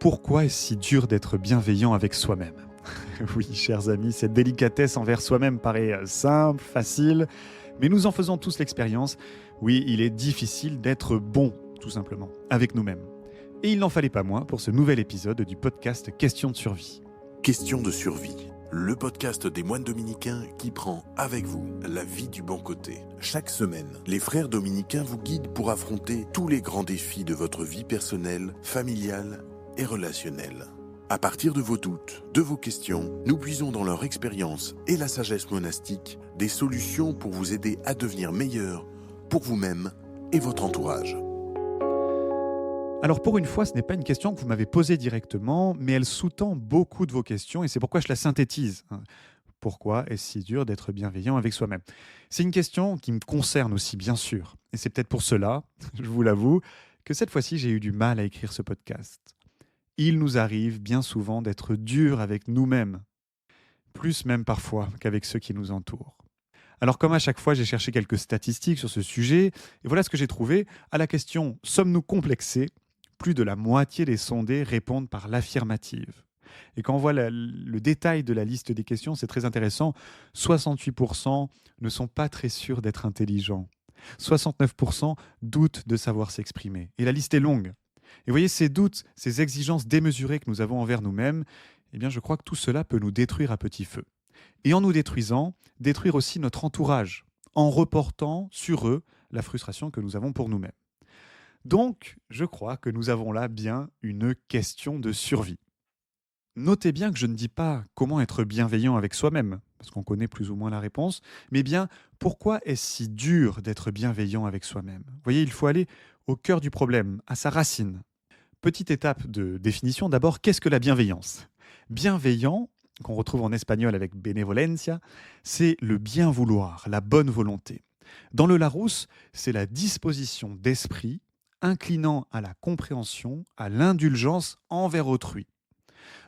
Pourquoi est-ce si dur d'être bienveillant avec soi-même? Oui, chers amis, cette délicatesse envers soi-même paraît simple, facile, mais nous en faisons tous l'expérience. Oui, il est difficile d'être bon, tout simplement, avec nous-mêmes. Et il n'en fallait pas moins pour ce nouvel épisode du podcast Question de survie. Question de survie, le podcast des moines dominicains qui prend avec vous la vie du bon côté. Chaque semaine, les frères dominicains vous guident pour affronter tous les grands défis de votre vie personnelle, familiale et relationnelle. À partir de vos doutes, de vos questions, nous puisons dans leur expérience et la sagesse monastique des solutions pour vous aider à devenir meilleur pour vous-même et votre entourage. Alors pour une fois, ce n'est pas une question que vous m'avez posée directement, mais elle sous-tend beaucoup de vos questions et c'est pourquoi je la synthétise. Pourquoi est-ce si dur d'être bienveillant avec soi-même? C'est une question qui me concerne aussi, bien sûr. Et c'est peut-être pour cela, je vous l'avoue, que cette fois-ci, j'ai eu du mal à écrire ce podcast. Il nous arrive bien souvent d'être durs avec nous-mêmes, plus même parfois qu'avec ceux qui nous entourent. Alors comme à chaque fois, j'ai cherché quelques statistiques sur ce sujet, et voilà ce que j'ai trouvé. À la question « Sommes-nous complexés ?», plus de la moitié des sondés répondent par l'affirmative. Et quand on voit le détail de la liste des questions, c'est très intéressant. 68% ne sont pas très sûrs d'être intelligents. 69% doutent de savoir s'exprimer. Et la liste est longue. Et vous voyez, ces doutes, ces exigences démesurées que nous avons envers nous-mêmes, eh bien, je crois que tout cela peut nous détruire à petit feu. Et en nous détruisant, détruire aussi notre entourage, en reportant sur eux la frustration que nous avons pour nous-mêmes. Donc, je crois que nous avons là bien une question de survie. Notez bien que je ne dis pas comment être bienveillant avec soi-même, parce qu'on connaît plus ou moins la réponse, mais bien pourquoi est-ce si dur d'être bienveillant avec soi-même? Vous voyez, il faut aller au cœur du problème, à sa racine. Petite étape de définition, d'abord, qu'est-ce que la bienveillance? Bienveillant, qu'on retrouve en espagnol avec benevolencia, c'est le bien vouloir, la bonne volonté. Dans le Larousse, c'est la disposition d'esprit inclinant à la compréhension, à l'indulgence envers autrui.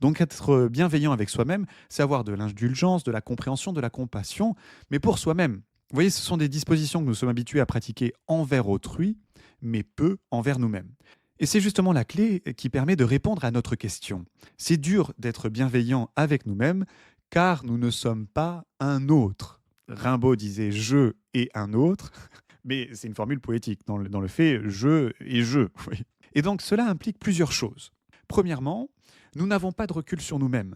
Donc être bienveillant avec soi-même, c'est avoir de l'indulgence, de la compréhension, de la compassion, mais pour soi-même. Vous voyez, ce sont des dispositions que nous sommes habitués à pratiquer envers autrui, mais peu envers nous-mêmes. Et c'est justement la clé qui permet de répondre à notre question. C'est dur d'être bienveillant avec nous-mêmes, car nous ne sommes pas un autre. Rimbaud disait « je et un autre », mais c'est une formule poétique. Dans le fait, je et je. Oui. Et donc cela implique plusieurs choses. Premièrement, nous n'avons pas de recul sur nous-mêmes.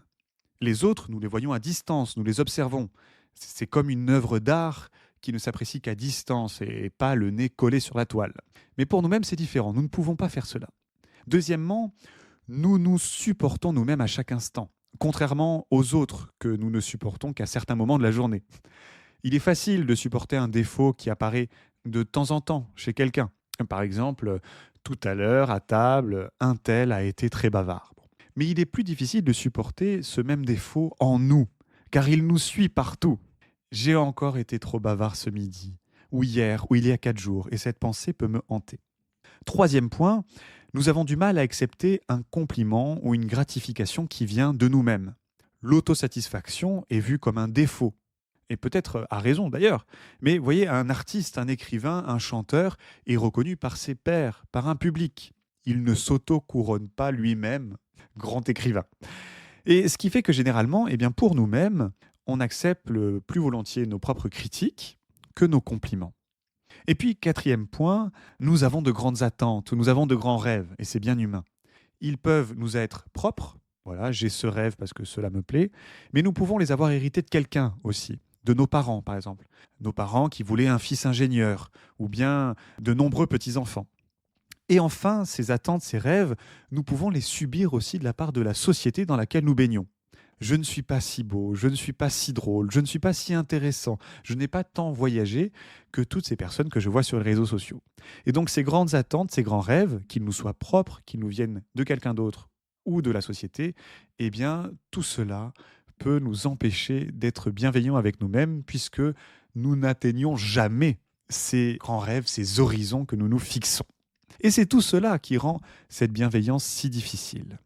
Les autres, nous les voyons à distance, nous les observons. C'est comme une œuvre d'art qui ne s'apprécie qu'à distance et pas le nez collé sur la toile. Mais pour nous-mêmes, c'est différent. Nous ne pouvons pas faire cela. Deuxièmement, nous nous supportons nous-mêmes à chaque instant, contrairement aux autres que nous ne supportons qu'à certains moments de la journée. Il est facile de supporter un défaut qui apparaît de temps en temps chez quelqu'un. Par exemple, tout à l'heure, à table, un tel a été très bavard. Mais il est plus difficile de supporter ce même défaut en nous, car il nous suit partout. J'ai encore été trop bavard ce midi, ou hier, ou il y a 4 jours, et cette pensée peut me hanter. Troisième point, nous avons du mal à accepter un compliment ou une gratification qui vient de nous-mêmes. L'autosatisfaction est vue comme un défaut, et peut-être à raison d'ailleurs. Mais vous voyez, un artiste, un écrivain, un chanteur est reconnu par ses pairs, par un public. Il ne s'auto-couronne pas lui-même grand écrivain. Et ce qui fait que généralement, eh bien, pour nous-mêmes, on accepte plus volontiers nos propres critiques que nos compliments. Et puis, quatrième point, nous avons de grandes attentes, nous avons de grands rêves, et c'est bien humain. Ils peuvent nous être propres, voilà, j'ai ce rêve parce que cela me plaît, mais nous pouvons les avoir hérités de quelqu'un aussi, de nos parents par exemple. Nos parents qui voulaient un fils ingénieur, ou bien de nombreux petits-enfants. Et enfin, ces attentes, ces rêves, nous pouvons les subir aussi de la part de la société dans laquelle nous baignons. Je ne suis pas si beau, je ne suis pas si drôle, je ne suis pas si intéressant, je n'ai pas tant voyagé que toutes ces personnes que je vois sur les réseaux sociaux. Et donc ces grandes attentes, ces grands rêves, qu'ils nous soient propres, qu'ils nous viennent de quelqu'un d'autre ou de la société, eh bien tout cela peut nous empêcher d'être bienveillants avec nous-mêmes puisque nous n'atteignons jamais ces grands rêves, ces horizons que nous nous fixons. Et c'est tout cela qui rend cette bienveillance si difficile.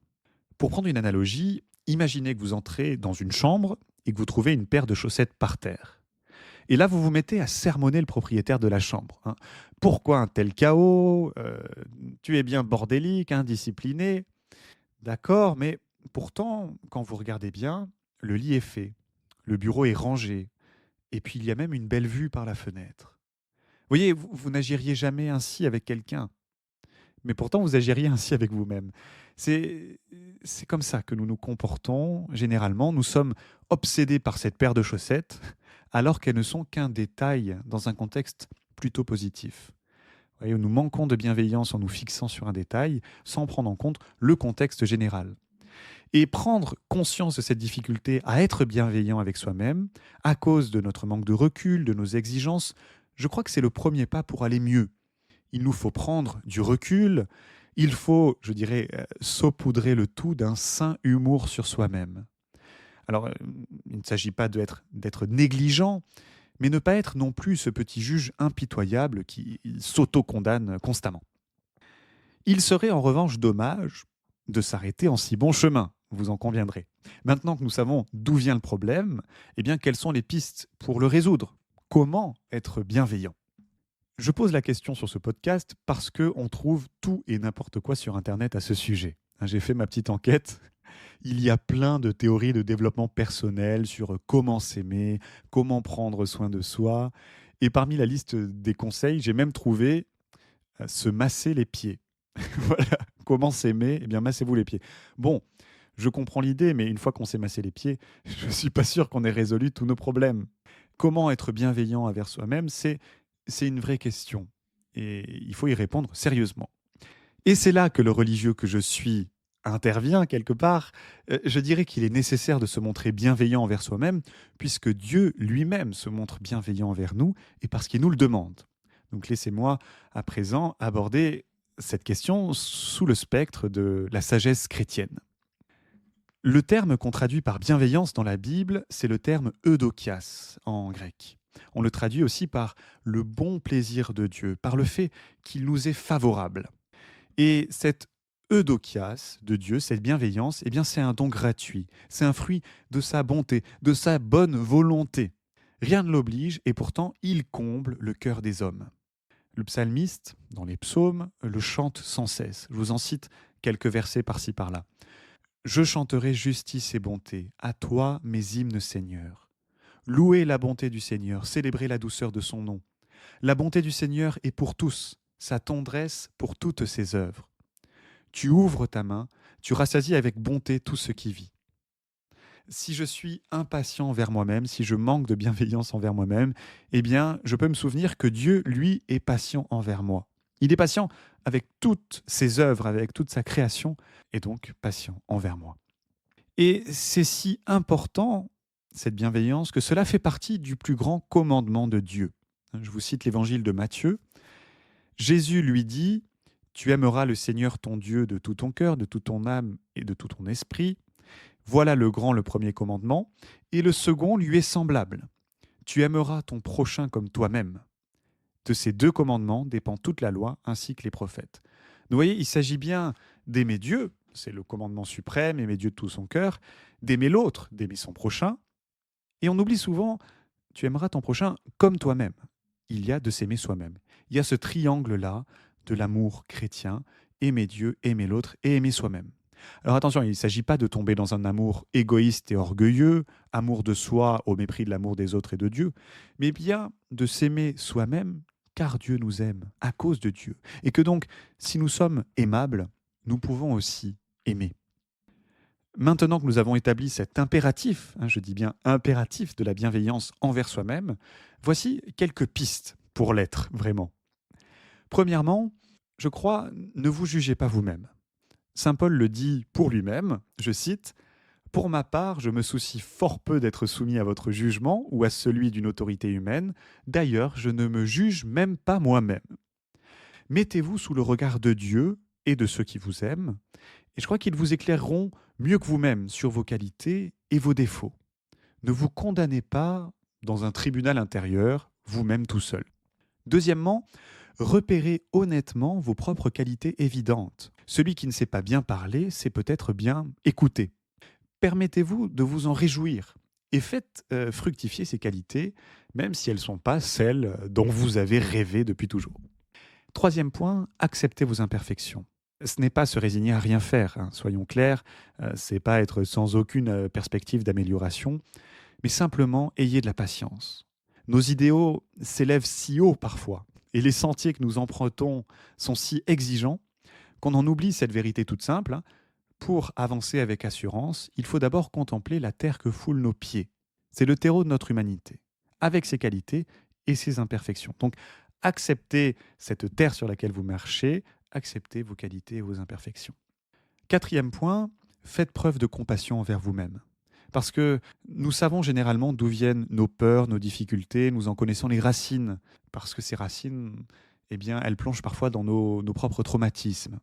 Pour prendre une analogie, imaginez que vous entrez dans une chambre et que vous trouvez une paire de chaussettes par terre. Et là, vous vous mettez à sermonner le propriétaire de la chambre. Pourquoi un tel chaos? Tu es bien bordélique, indiscipliné. D'accord, mais pourtant, quand vous regardez bien, le lit est fait, le bureau est rangé, et puis il y a même une belle vue par la fenêtre. Vous voyez, vous n'agiriez jamais ainsi avec quelqu'un, mais pourtant vous agiriez ainsi avec vous-même. C'est, c'est comme ça que nous nous comportons généralement. Nous sommes obsédés par cette paire de chaussettes, alors qu'elles ne sont qu'un détail dans un contexte plutôt positif. Vous voyez, nous manquons de bienveillance en nous fixant sur un détail sans prendre en compte le contexte général. Et prendre conscience de cette difficulté à être bienveillant avec soi-même, à cause de notre manque de recul, de nos exigences, je crois que c'est le premier pas pour aller mieux. Il nous faut prendre du recul, il faut, je dirais, saupoudrer le tout d'un sain humour sur soi-même. Alors, il ne s'agit pas d'être négligent, mais ne pas être non plus ce petit juge impitoyable qui s'auto-condamne constamment. Il serait en revanche dommage de s'arrêter en si bon chemin, vous en conviendrez. Maintenant que nous savons d'où vient le problème, eh bien, quelles sont les pistes pour le résoudre? Comment être bienveillant? Je pose la question sur ce podcast parce qu'on trouve tout et n'importe quoi sur Internet à ce sujet. J'ai fait ma petite enquête. Il y a plein de théories de développement personnel sur comment s'aimer, comment prendre soin de soi. Et parmi la liste des conseils, j'ai même trouvé se masser les pieds. Voilà, comment s'aimer? Eh bien, massez-vous les pieds. Bon, je comprends l'idée, mais une fois qu'on s'est massé les pieds, je ne suis pas sûr qu'on ait résolu tous nos problèmes. Comment être bienveillant envers soi-même, c'est une vraie question. Et il faut y répondre sérieusement. Et c'est là que le religieux que je suis intervient quelque part. Je dirais qu'il est nécessaire de se montrer bienveillant envers soi-même, puisque Dieu lui-même se montre bienveillant envers nous, et parce qu'il nous le demande. Donc laissez-moi à présent aborder cette question sous le spectre de la sagesse chrétienne. Le terme qu'on traduit par bienveillance dans la Bible, c'est le terme eudokias en grec. On le traduit aussi par le bon plaisir de Dieu, par le fait qu'il nous est favorable. Et cette eudokias de Dieu, cette bienveillance, eh bien c'est un don gratuit, c'est un fruit de sa bonté, de sa bonne volonté. Rien ne l'oblige et pourtant il comble le cœur des hommes. Le psalmiste, dans les psaumes, le chante sans cesse. Je vous en cite quelques versets par-ci par-là. Je chanterai justice et bonté, à toi mes hymnes Seigneur. Louez la bonté du Seigneur, célébrez la douceur de son nom. La bonté du Seigneur est pour tous, sa tendresse pour toutes ses œuvres. Tu ouvres ta main, tu rassasies avec bonté tout ce qui vit. Si je suis impatient envers moi-même, si je manque de bienveillance envers moi-même, eh bien, je peux me souvenir que Dieu, lui, est patient envers moi. Il est patient avec toutes ses œuvres, avec toute sa création, et donc patient envers moi. Et c'est si important, cette bienveillance, que cela fait partie du plus grand commandement de Dieu. Je vous cite l'évangile de Matthieu. Jésus lui dit, « Tu aimeras le Seigneur ton Dieu de tout ton cœur, de toute ton âme et de tout ton esprit. Voilà le premier commandement. Et le second lui est semblable. Tu aimeras ton prochain comme toi-même. » De ces deux commandements dépend toute la loi ainsi que les prophètes. Vous voyez, il s'agit bien d'aimer Dieu, c'est le commandement suprême, aimer Dieu de tout son cœur, d'aimer l'autre, d'aimer son prochain. Et on oublie souvent, tu aimeras ton prochain comme toi-même. Il y a de s'aimer soi-même. Il y a ce triangle-là de l'amour chrétien, aimer Dieu, aimer l'autre et aimer soi-même. Alors attention, il ne s'agit pas de tomber dans un amour égoïste et orgueilleux, amour de soi au mépris de l'amour des autres et de Dieu, mais bien de s'aimer soi-même car Dieu nous aime, à cause de Dieu. Et que donc, si nous sommes aimables, nous pouvons aussi aimer. Maintenant que nous avons établi cet impératif, je dis bien impératif de la bienveillance envers soi-même, voici quelques pistes pour l'être vraiment. Premièrement, je crois, ne vous jugez pas vous-même. Saint Paul le dit pour lui-même, je cite, « Pour ma part, je me soucie fort peu d'être soumis à votre jugement ou à celui d'une autorité humaine. D'ailleurs, je ne me juge même pas moi-même. Mettez-vous sous le regard de Dieu et de ceux qui vous aiment, et je crois qu'ils vous éclaireront mieux que vous-même sur vos qualités et vos défauts. Ne vous condamnez pas dans un tribunal intérieur, vous-même tout seul. Deuxièmement, repérez honnêtement vos propres qualités évidentes. Celui qui ne sait pas bien parler, sait peut-être bien écouter. Permettez-vous de vous en réjouir et faites fructifier ces qualités, même si elles ne sont pas celles dont vous avez rêvé depuis toujours. Troisième point, acceptez vos imperfections. Ce n'est pas se résigner à rien faire, hein, soyons clairs, c'est pas être sans aucune perspective d'amélioration, mais simplement ayez de la patience. Nos idéaux s'élèvent si haut parfois, et les sentiers que nous empruntons sont si exigeants qu'on en oublie cette vérité toute simple, hein. Pour avancer avec assurance, il faut d'abord contempler la terre que foulent nos pieds. C'est le terreau de notre humanité, avec ses qualités et ses imperfections. Donc, acceptez cette terre sur laquelle vous marchez, acceptez vos qualités et vos imperfections. 4e point, faites preuve de compassion envers vous-même. Parce que nous savons généralement d'où viennent nos peurs, nos difficultés, nous en connaissons les racines. Parce que ces racines, eh bien, elles plongent parfois dans nos propres traumatismes.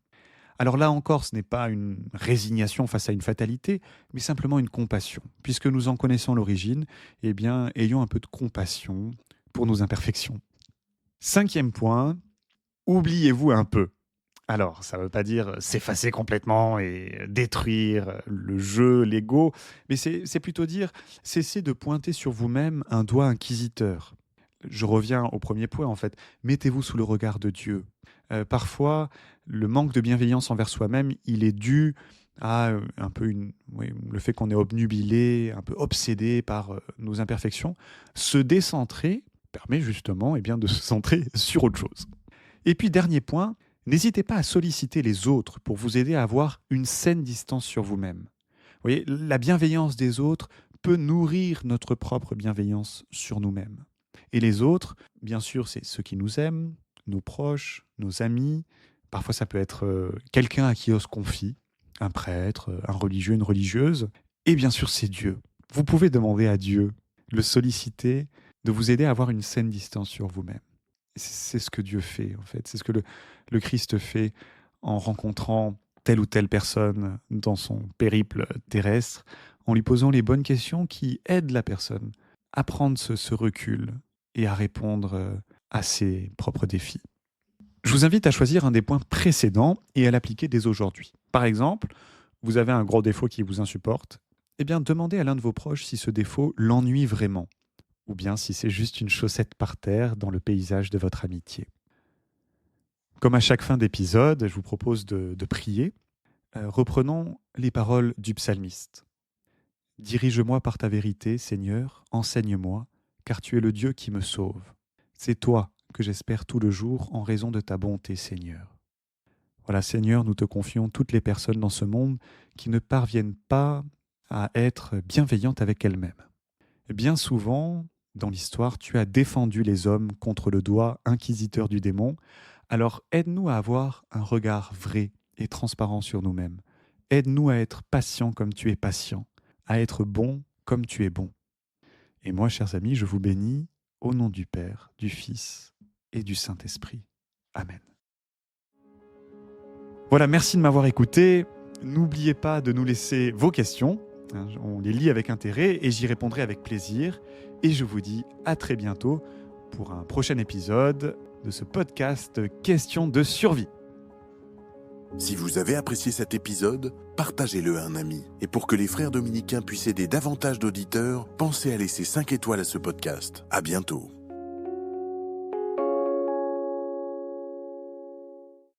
Alors là encore, ce n'est pas une résignation face à une fatalité, mais simplement une compassion. Puisque nous en connaissons l'origine, eh bien, ayons un peu de compassion pour nos imperfections. 5e point, oubliez-vous un peu. Alors, ça ne veut pas dire s'effacer complètement et détruire le jeu, l'ego, mais c'est plutôt dire cessez de pointer sur vous-même un doigt inquisiteur. Je reviens au premier point en fait, mettez-vous sous le regard de Dieu. Parfois, le manque de bienveillance envers soi-même, il est dû à un peu le fait qu'on est obnubilé, un peu obsédé par nos imperfections. Se décentrer permet justement de se centrer sur autre chose. Et puis, dernier point, n'hésitez pas à solliciter les autres pour vous aider à avoir une saine distance sur vous-même. Vous voyez, la bienveillance des autres peut nourrir notre propre bienveillance sur nous-mêmes. Et les autres, bien sûr, c'est ceux qui nous aiment, nos proches, nos amis. Parfois, ça peut être quelqu'un à qui on se confie, un prêtre, un religieux, une religieuse. Et bien sûr, c'est Dieu. Vous pouvez demander à Dieu, le solliciter, de vous aider à avoir une saine distance sur vous-même. C'est ce que Dieu fait, en fait. C'est ce que le Christ fait en rencontrant telle ou telle personne dans son périple terrestre, en lui posant les bonnes questions qui aident la personne à prendre ce recul et à répondre à ses propres défis. Je vous invite à choisir un des points précédents et à l'appliquer dès aujourd'hui. Par exemple, vous avez un gros défaut qui vous insupporte, eh bien demandez à l'un de vos proches si ce défaut l'ennuie vraiment, ou bien si c'est juste une chaussette par terre dans le paysage de votre amitié. Comme à chaque fin d'épisode, je vous propose de prier. Reprenons les paroles du psalmiste. « Dirige-moi par ta vérité, Seigneur, enseigne-moi, car tu es le Dieu qui me sauve. C'est toi que j'espère tout le jour en raison de ta bonté, Seigneur. » Voilà, Seigneur, nous te confions toutes les personnes dans ce monde qui ne parviennent pas à être bienveillantes avec elles-mêmes. Bien souvent, dans l'histoire, tu as défendu les hommes contre le doigt inquisiteur du démon. Alors aide-nous à avoir un regard vrai et transparent sur nous-mêmes. Aide-nous à être patients comme tu es patient, à être bons comme tu es bon. Et moi, chers amis, je vous bénis au nom du Père, du Fils et du Saint-Esprit. Amen. Voilà, merci de m'avoir écouté. N'oubliez pas de nous laisser vos questions. On les lit avec intérêt et j'y répondrai avec plaisir. Et je vous dis à très bientôt pour un prochain épisode de ce podcast Questions de survie. Si vous avez apprécié cet épisode, partagez-le à un ami. Et pour que les frères dominicains puissent aider davantage d'auditeurs, pensez à laisser 5 étoiles à ce podcast. À bientôt.